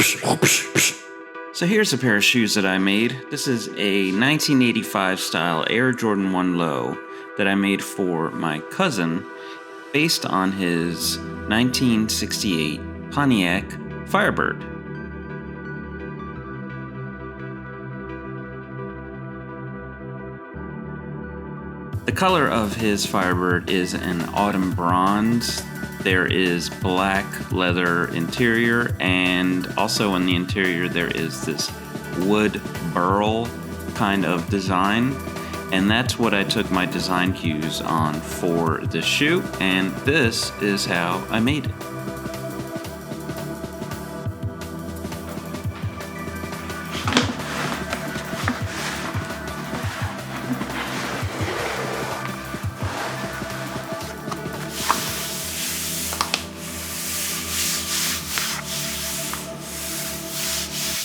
So here's a pair of shoes that I made. This is a 1985 style Air Jordan 1 Low that I made for my cousin based on his 1968 Pontiac Firebird. The color of his Firebird is an autumn bronze. There is black leather interior, and also in the interior there is this wood burl kind of design. And that's what I took my design cues on for this shoe, and this is how I made it.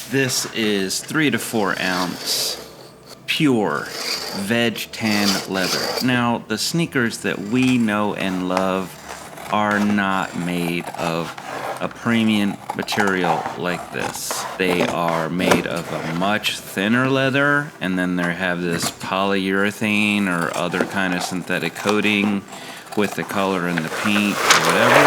This is 3 to 4 ounce pure veg tan leather. Now, the sneakers that we know and love are not made of a premium material like this. They are made of a much thinner leather, and then they have this polyurethane or other kind of synthetic coating with the color and the paint or whatever.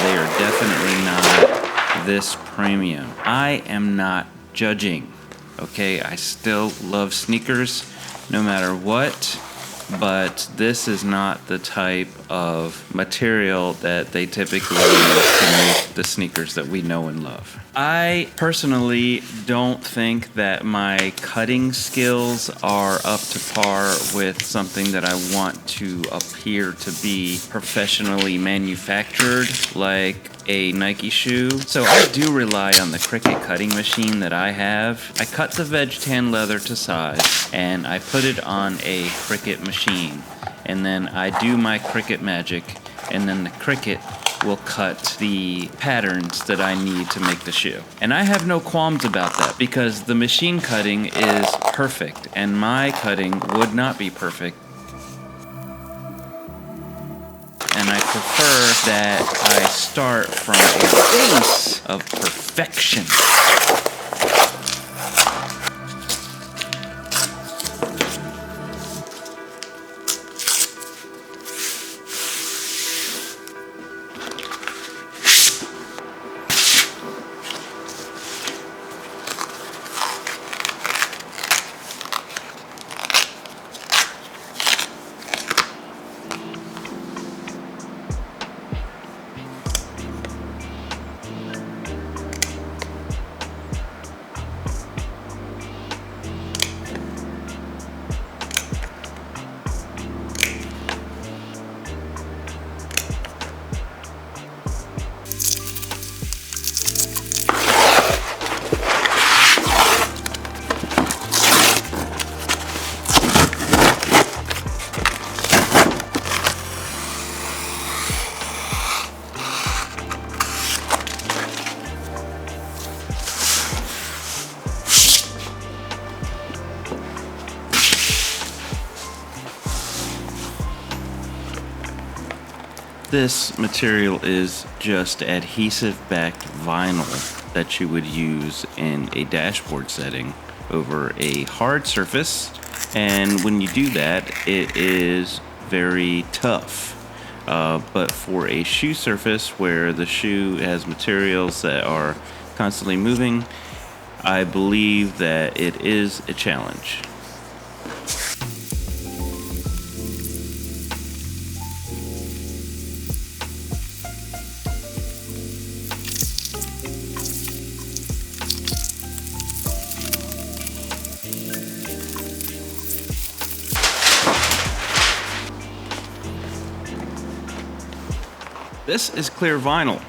They are definitely not this premium. I am not judging, okay? I still love sneakers no matter what, but this is not the type of material that they typically use to make the sneakers that we know and love. I personally don't think that my cutting skills are up to par with something that I want to appear to be professionally manufactured, like a Nike shoe. So I do rely on the Cricut cutting machine that I have. I cut the veg tan leather to size and I put it on a Cricut machine, and then I do my Cricut magic, and then the Cricut will cut the patterns that I need to make the shoe. And I have no qualms about that because the machine cutting is perfect and my cutting would not be perfect. And I prefer that I start from a base of perfection. This material is just adhesive-backed vinyl that you would use in a dashboard setting over a hard surface, and when you do that, it is very tough. But for a shoe surface where the shoe has materials that are constantly moving, I believe that it is a challenge. This is clear vinyl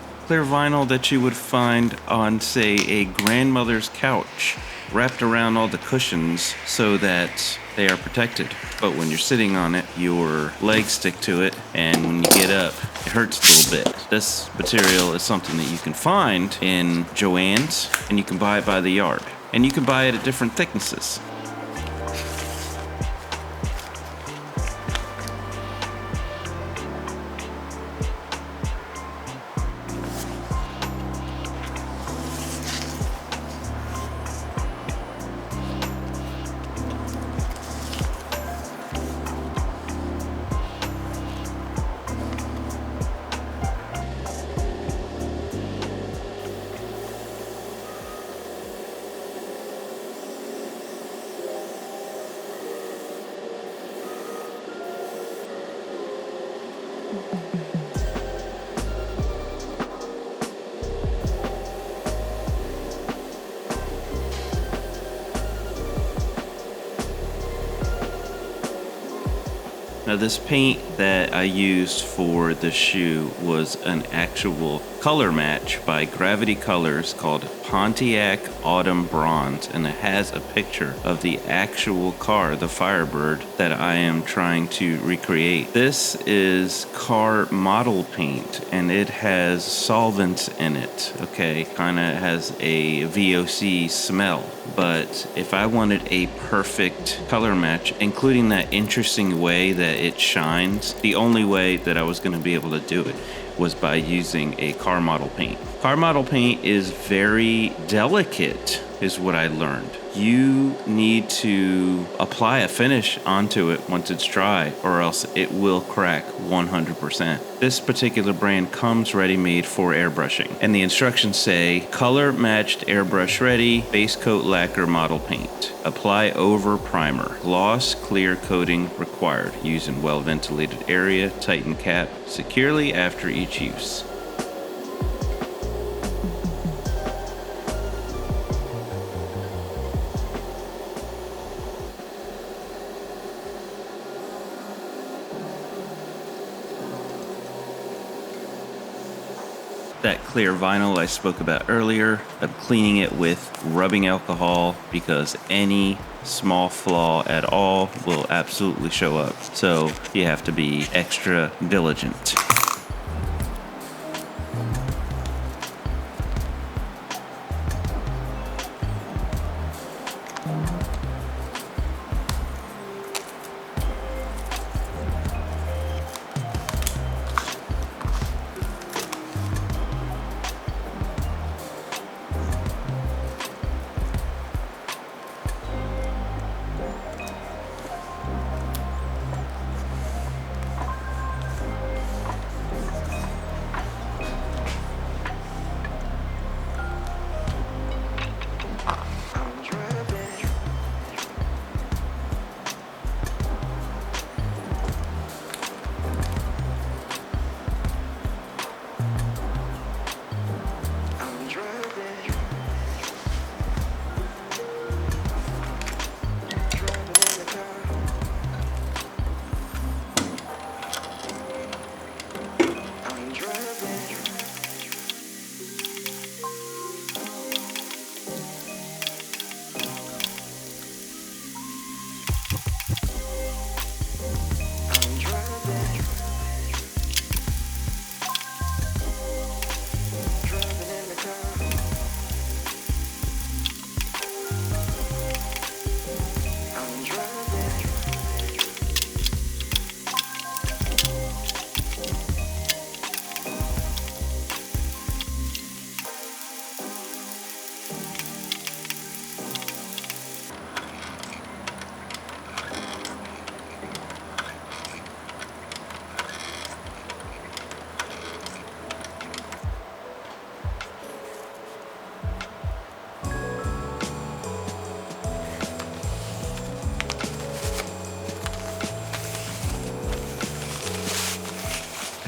that you would find on, say, a grandmother's couch, wrapped around all the cushions so that they are protected. But when you're sitting on it, your legs stick to it, and when you get up, it hurts a little bit. This material is something that you can find in Joann's, and you can buy it by the yard. And you can buy it at different thicknesses. Now this paint that I used for the shoe was an actual color match by Gravity Colors called Pontiac Autumn Bronze, and it has a picture of the actual car, the Firebird, that I am trying to recreate. This is car model paint and it has solvents in it, okay? Kind of has a VOC smell. But if I wanted a perfect color match, including that interesting way that it shines, the only way that I was going to be able to do it was by using a car model paint. Car model paint is very delicate, is what I learned. You need to apply a finish onto it once it's dry, or else it will crack 100%. This particular brand comes ready-made for airbrushing, and the instructions say, color matched airbrush ready, base coat lacquer model paint. Apply over primer. Gloss clear coating required. Use in well-ventilated area. Tighten cap securely after each use. That clear vinyl I spoke about earlier, I'm cleaning it with rubbing alcohol because any small flaw at all will absolutely show up. So you have to be extra diligent.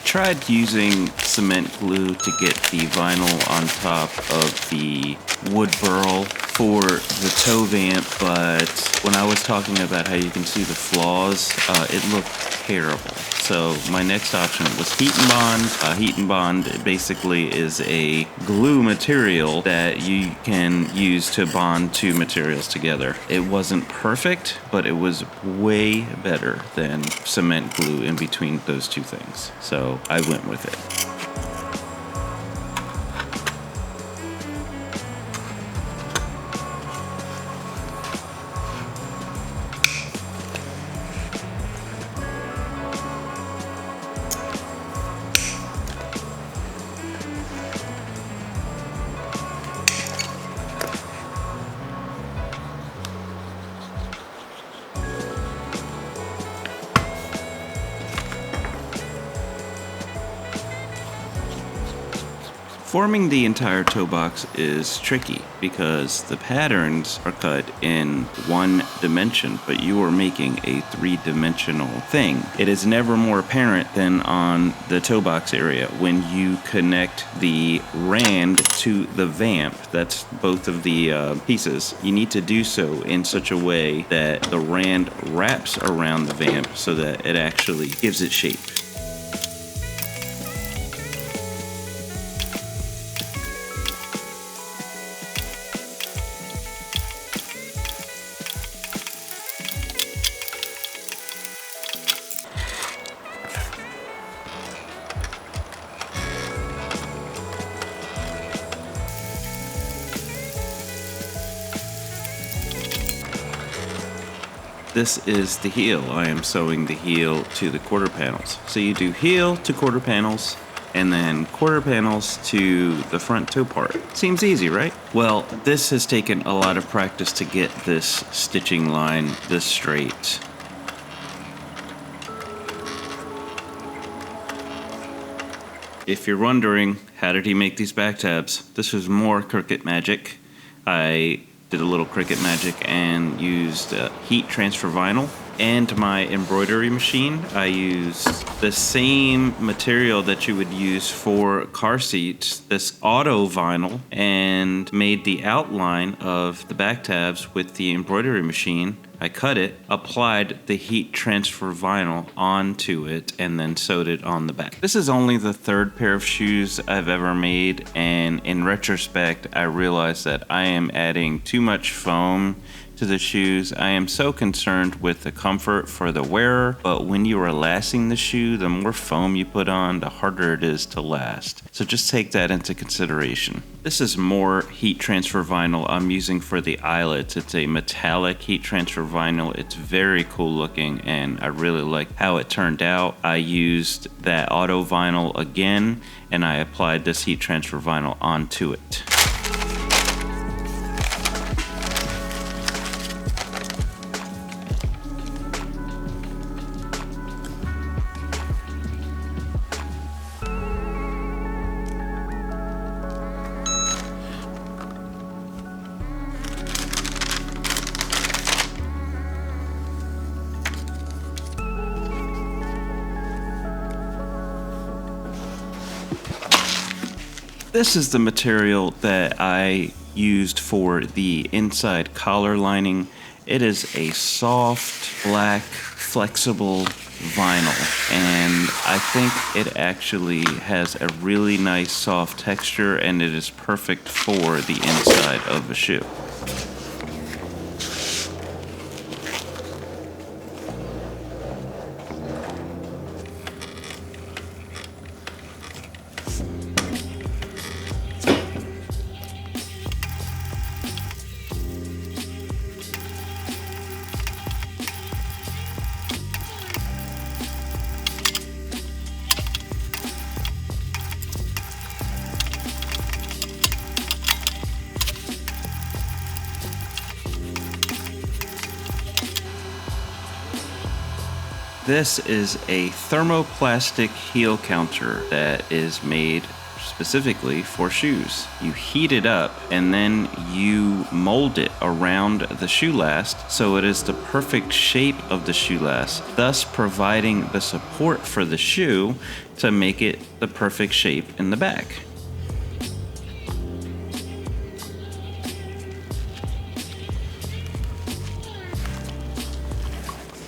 Tried using cement glue to get the vinyl on top of the wood burl for the toe vamp, but when I was talking about how you can see the flaws, it looked terrible. So my next option was heat and bond. Heat and bond basically is a glue material that you can use to bond two materials together. It wasn't perfect, but it was way better than cement glue in between those two things. So I went with it. Forming the entire toe box is tricky because the patterns are cut in one dimension, but you are making a three-dimensional thing. It is never more apparent than on the toe box area when you connect the rand to the vamp. That's both of the pieces. You need to do so in such a way that the rand wraps around the vamp so that it actually gives it shape. This is the heel. I am sewing the heel to the quarter panels. So you do heel to quarter panels and then quarter panels to the front toe part. Seems easy, right? Well, this has taken a lot of practice to get this stitching line this straight. If you're wondering, how did he make these back tabs? This was more Cricut magic. I did a little Cricut magic and used heat transfer vinyl. And my embroidery machine, I used the same material that you would use for car seats, this auto vinyl, and made the outline of the back tabs with the embroidery machine. I cut it, applied the heat transfer vinyl onto it, and then sewed it on the back. This is only the third pair of shoes I've ever made, and in retrospect, I realized that I am adding too much foam to the shoes. I am so concerned with the comfort for the wearer, but when you are lasting the shoe, the more foam you put on, the harder it is to last. So just take that into consideration. This is more heat transfer vinyl I'm using for the eyelets. It's a metallic heat transfer vinyl. It's very cool looking and I really like how it turned out. I used that auto vinyl again and I applied this heat transfer vinyl onto it. This is the material that I used for the inside collar lining. It is a soft, black, flexible vinyl, and I think it actually has a really nice soft texture, and it is perfect for the inside of a shoe. This is a thermoplastic heel counter that is made specifically for shoes. You heat it up and then you mold it around the shoe last so it is the perfect shape of the shoe last, thus providing the support for the shoe to make it the perfect shape in the back.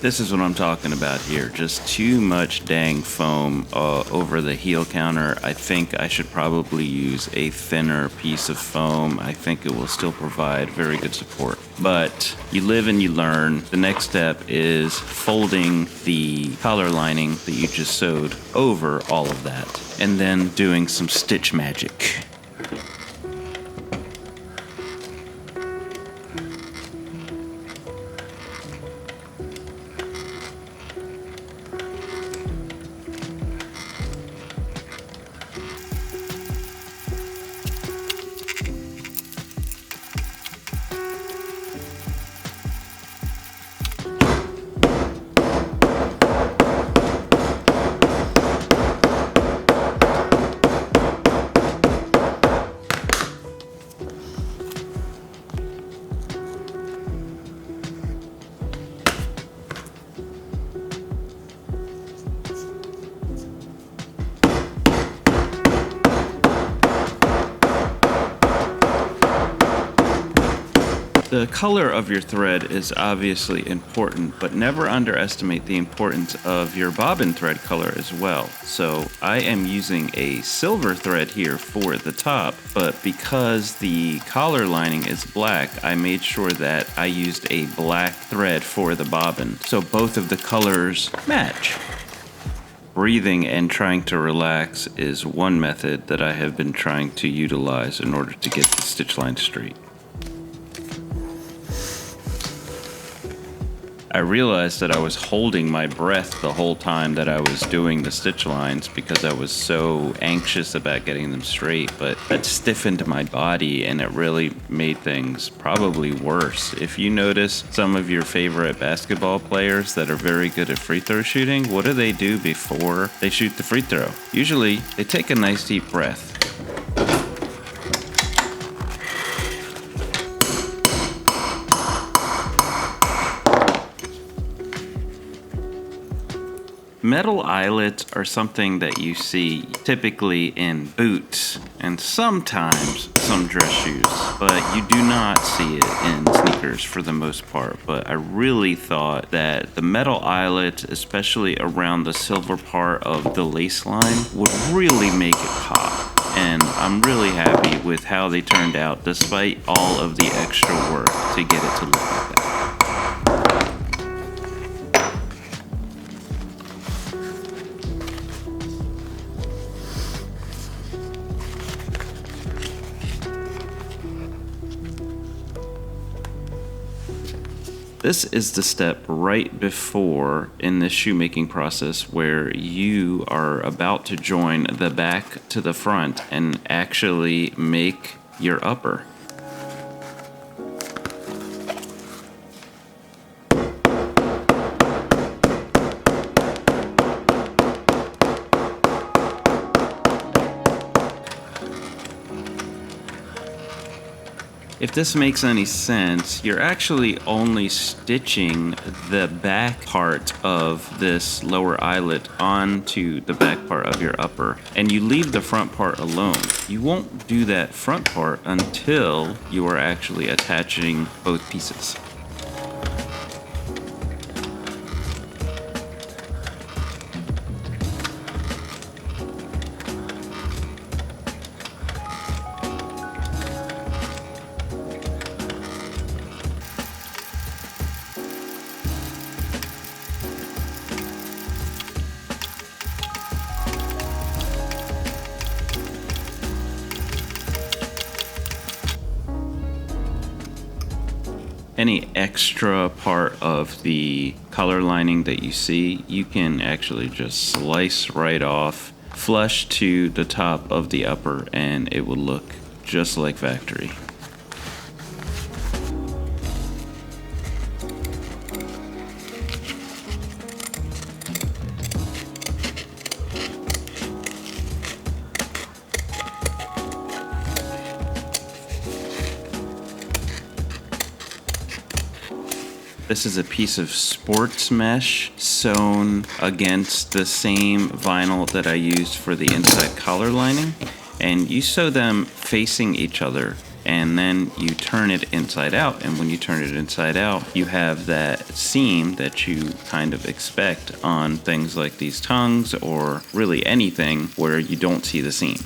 This is what I'm talking about here. Just too much dang foam over the heel counter. I think I should probably use a thinner piece of foam. I think it will still provide very good support. But you live and you learn. The next step is folding the collar lining that you just sewed over all of that, and then doing some stitch magic. The color of your thread is obviously important, but never underestimate the importance of your bobbin thread color as well. So I am using a silver thread here for the top, but because the collar lining is black, I made sure that I used a black thread for the bobbin, so both of the colors match. Breathing and trying to relax is one method that I have been trying to utilize in order to get the stitch line straight. I realized that I was holding my breath the whole time that I was doing the stitch lines because I was so anxious about getting them straight, but that stiffened my body and it really made things probably worse. If you notice some of your favorite basketball players that are very good at free throw shooting, what do they do before they shoot the free throw? Usually they take a nice deep breath. Metal eyelets are something that you see typically in boots and sometimes some dress shoes, but you do not see it in sneakers for the most part. But I really thought that the metal eyelet, especially around the silver part of the lace line, would really make it pop. And I'm really happy with how they turned out despite all of the extra work to get it to look like that. This is the step right before in this shoemaking process where you are about to join the back to the front and actually make your upper. If this makes any sense, you're actually only stitching the back part of this lower eyelet onto the back part of your upper, and you leave the front part alone. You won't do that front part until you are actually attaching both pieces. Any extra part of the collar lining that you see, you can actually just slice right off, flush to the top of the upper, and it will look just like factory. This is a piece of sports mesh sewn against the same vinyl that I used for the inside collar lining. And you sew them facing each other and then you turn it inside out. And when you turn it inside out, you have that seam that you kind of expect on things like these tongues or really anything where you don't see the seam.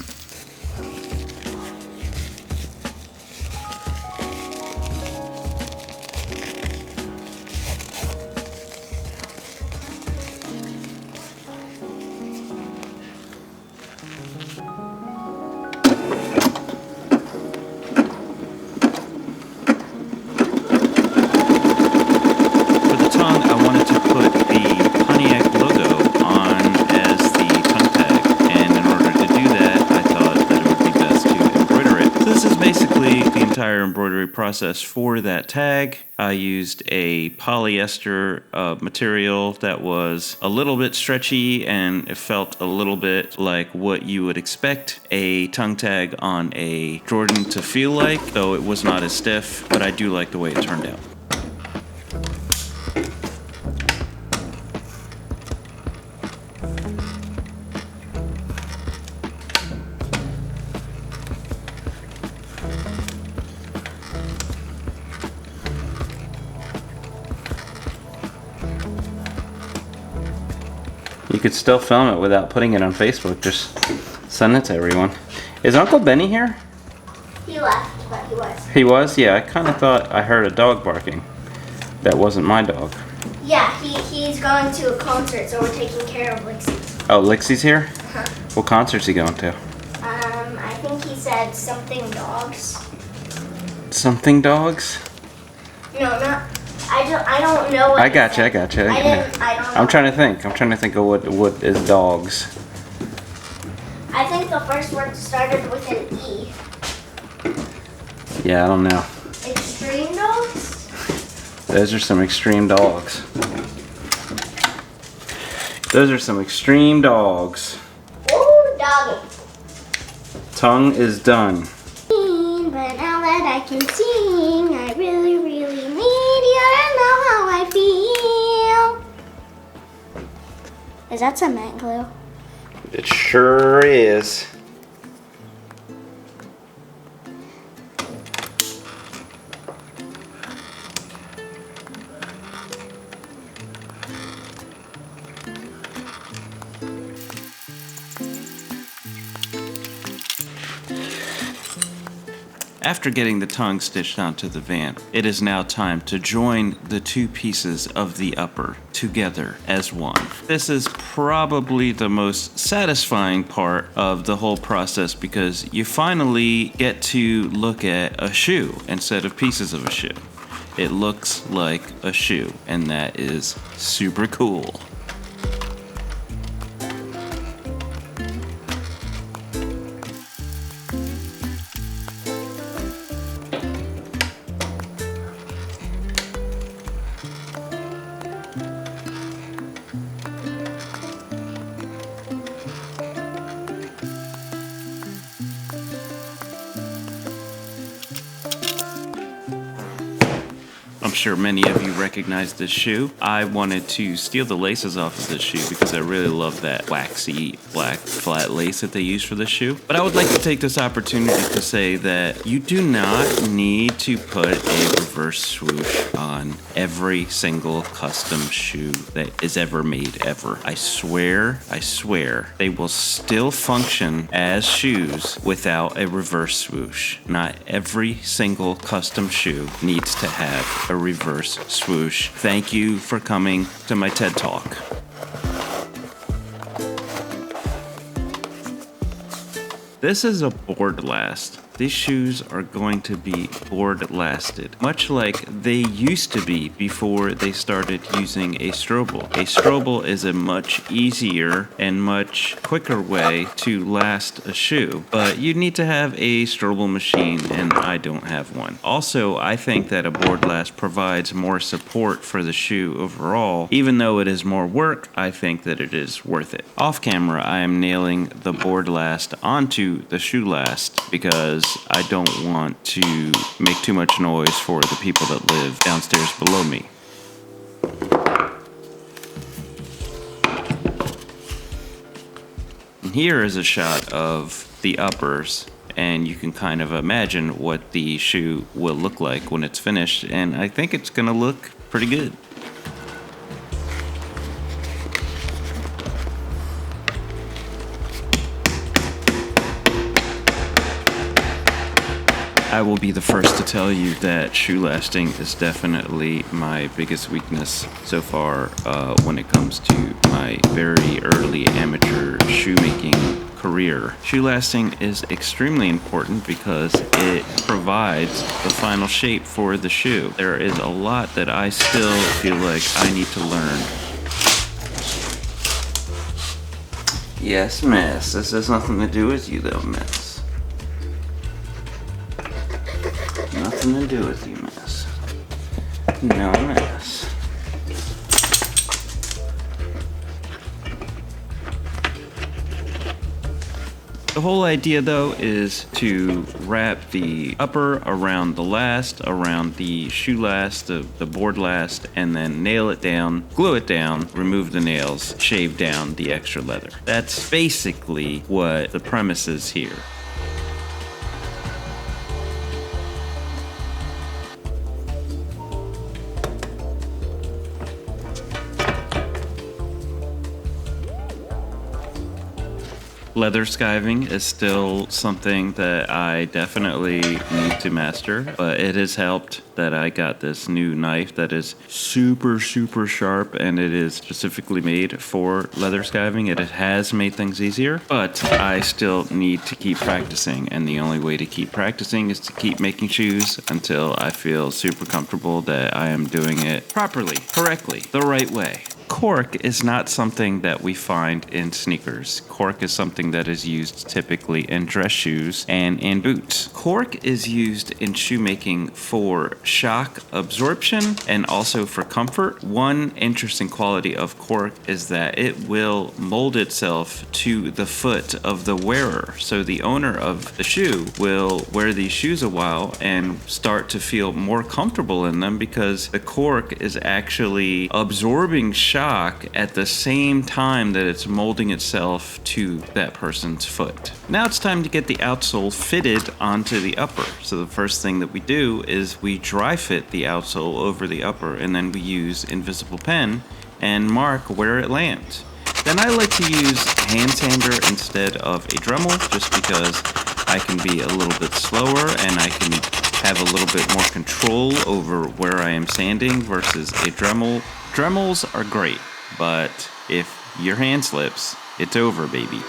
Embroidery process for that tag. I used a polyester material that was a little bit stretchy and it felt a little bit like what you would expect a tongue tag on a Jordan to feel like, though it was not as stiff, but I do like the way it turned out. You could still film it without putting it on Facebook. Just send it to everyone. Is Uncle Benny here? He left, but he was. He was? Yeah, I kind of thought I heard a dog barking. That wasn't my dog. Yeah, he's going to a concert, so we're taking care of Lixie. Oh, Lixie's here? Uh-huh. What concert's he going to? I think he said something dogs. Something dogs? No, not. I don't know what I got you. I don't know. I'm trying to think of what is dogs. I think the first word started with an E. Yeah, I don't know. Extreme dogs? Those are some extreme dogs. Those are some extreme dogs. Ooh, doggy. Tongue is done. But now that I can sing, I really, really need you to know how I feel. Is that cement glue? It sure is. After getting the tongue stitched onto the vamp, it is now time to join the two pieces of the upper together as one. This is probably the most satisfying part of the whole process because you finally get to look at a shoe instead of pieces of a shoe. It looks like a shoe, and that is super cool. I'm sure many of you recognize this shoe. I wanted to steal the laces off of this shoe because I really love that waxy black flat lace that they use for this shoe. But I would like to take this opportunity to say that you do not need to put a reverse swoosh on every single custom shoe that is ever made ever. I swear, they will still function as shoes without a reverse swoosh. Not every single custom shoe needs to have a reverse swoosh. Thank you for coming to my TED Talk. This is a board last. These shoes are going to be board lasted, much like they used to be before they started using a strobel. A strobel is a much easier and much quicker way to last a shoe, but you need to have a strobel machine, and I don't have one. Also, I think that a board last provides more support for the shoe overall. Even though it is more work, I think that it is worth it. Off camera, I am nailing the board last onto the shoe last because I don't want to make too much noise for the people that live downstairs below me. And here is a shot of the uppers, and you can kind of imagine what the shoe will look like when it's finished, and I think it's gonna look pretty good. I will be the first to tell you that shoe lasting is definitely my biggest weakness so far when it comes to my very early amateur shoemaking career. Shoe lasting is extremely important because it provides the final shape for the shoe. There is a lot that I still feel like I need to learn. Yes, miss. This has nothing to do with you though, miss. Nothing to do with you, miss. No, miss. The whole idea, though, is to wrap the upper around the last, around the shoe last, the board last, and then nail it down, glue it down, remove the nails, shave down the extra leather. That's basically what the premise is here. Leather skiving is still something that I definitely need to master, but it has helped that I got this new knife that is super sharp, and it is specifically made for leather skiving. It has made things easier, but I still need to keep practicing, and the only way to keep practicing is to keep making shoes until I feel super comfortable that I am doing it properly, correctly, the right way. Cork is not something that we find in sneakers. Cork is something that is used typically in dress shoes and in boots. Cork is used in shoemaking for shock absorption and also for comfort. One interesting quality of cork is that it will mold itself to the foot of the wearer. So the owner of the shoe will wear these shoes a while and start to feel more comfortable in them because the cork is actually absorbing shock at the same time that it's molding itself to that person's foot. Now it's time to get the outsole fitted onto the upper. So the first thing that we do is we dry fit the outsole over the upper, and then we use invisible pen and mark where it lands. Then I like to use hand sander instead of a Dremel, just because I can be a little bit slower and I can have a little bit more control over where I am sanding versus a Dremel. Dremels are great, but if your hand slips, it's over, baby.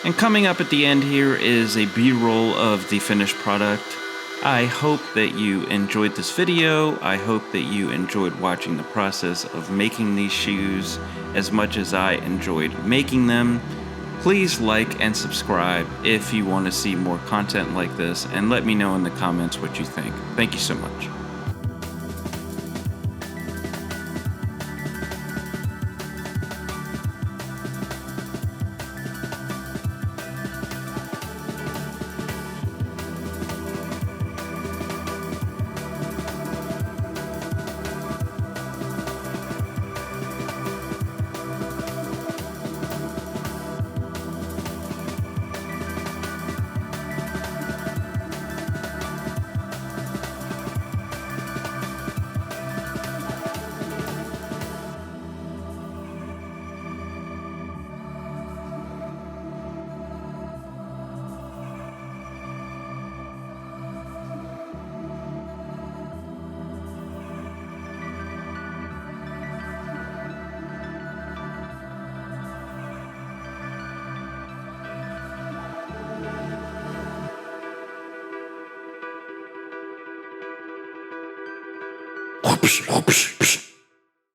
And coming up at the end here is a B-roll of the finished product. I hope that you enjoyed this video. I hope that you enjoyed watching the process of making these shoes as much as I enjoyed making them. Please like and subscribe if you want to see more content like this, and let me know in the comments what you think. Thank you so much. Whoops, whoops, whoops.